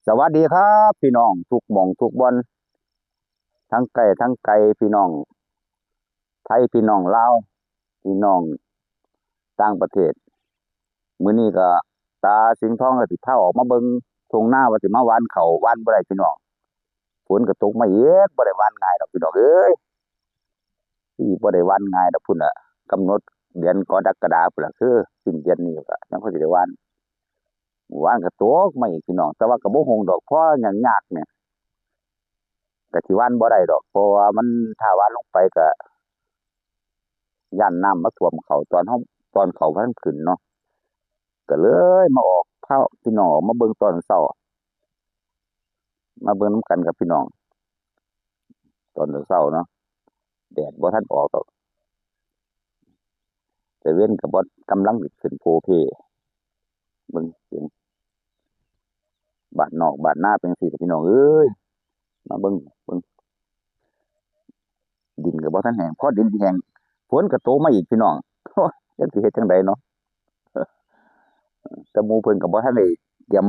สวัสดีครับพี่น้องทุกหม่องทุกบอนทั้งไกลทั้งไกลพี่น้องไทยพี่น้องลาวพี่น้องต่างประเทศมื้อนี้ก็ตาสิงห์ทองก็สิพาออกมาเบิ่งทุ่งนาว่าสิมาหว่านข้าวหว่านบ่ได้พี่น้องฝนก็ตกมาอีกบ่ได้หว่านง่ายดอกพี่น้องเอ้ยที่บ่ได้หว่านง่ายดอกพุ่นน่ะกำหนดเดือนกรกฎาคมพุ่นล่ะคือสิ้นเดือนนี้ก็ยังพอสิได้หว่านหว่านก็ตกมาอีกพี่น้องแต่ว่าก็บ่ฮงดอกเพราะหยังยากเนี่ยก็สิหว่านบ่ได้ดอกเพราะว่ามันถ้าหว่านลงไปก็ ย่านน้ำมาท่วมเขาตอนเขาพันขึ้นเนาะก็เลยมาออกพาพี่น้องออกมาเบิ่งตอนเช้ามาเบิ่งน้ำกันกับพี่น้องตอนเช้าเนาะแดดบ่ทันออกดอกแต่เว้นก็บ่กำลังสิขึ้นโพเพเบิ่งเสียงบ้านนอกบ้านนาเป็นจั่งซี้ล่ะพี่น้องเอ้ยมาเบิ่งดินก็บ่ทันแห้งพอดินสิแห้งฝนก็ตกมาอีกพี่น้องจักสิเฮ็ดจั่งใดเนาะแต่หมู่เพิ่นก็บ่ทันได้เตรียม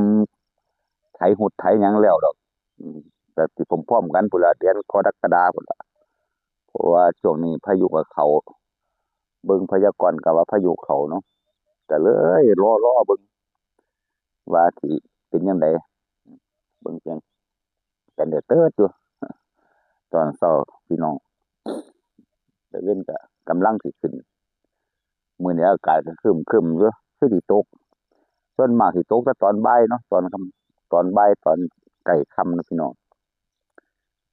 ไถหุดไถหยังแล้วดอกอืมก็สิพร้อมๆกันพุ่นล่ะเดือนกรกฎาคมพุ่นล่ะเพราะว่าช่วงนี้พายุก็เข้า เบิ่งพยากรณ์ก็ว่าพายุเข้าเนาะก็เลยรอเบิ่งว่าสิเป็นจั่งใดเบิ่งจั่งเป็นเด้อเติดอยู่ตอนเช้าพี่น้องแต่เว้นก็กำลังสิขึ้นมื้อนี้อากาศก็ครึมๆอยู่คือสิตกส่วนมากสิตกแต่ตอนบ่ายเนาะตอนค่ำตอนบ่ายตอนใกล้ค่ำนะพี่น้อง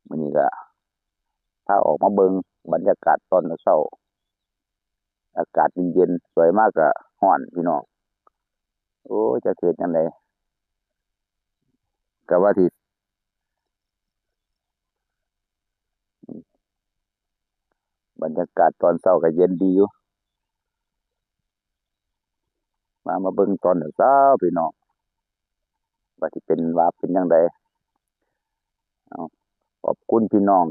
มื้อนี้ก็พาออกมาเบิ่งบรรยากาศตอนเช้าอากาศเย็นๆสวยมากก็ร้อนพี่น้องโอ้ยจักสิเฮ็ดจั่งใดก็ว่าสิบรรยากาศตอนเช้าก็เย็นดีอยู่มาเบิ่งตอนเช้าพี่น้องว่าสิเป็นจั่งใดเอาขอบคุณพี่น้อง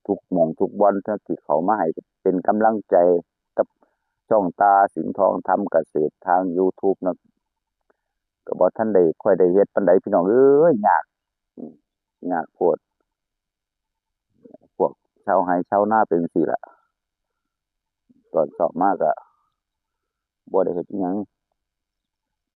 ทุกหม้องทุกบอนที่เข้ามาให้เป็นกำลังใจกับช่องตาสิงห์ทองทำเกษตรทาง YouTube เนาะก็บ่ทันได้ค่อยได้เฮ็ดปานใดพี่น้องเอ้ยยากอืมยากโพดพวกชาวไร่ชาวนาเป็นจั่งซี้ล่ะตอนเช้ามาก็บ่ได้เฮ็ดอิหยัง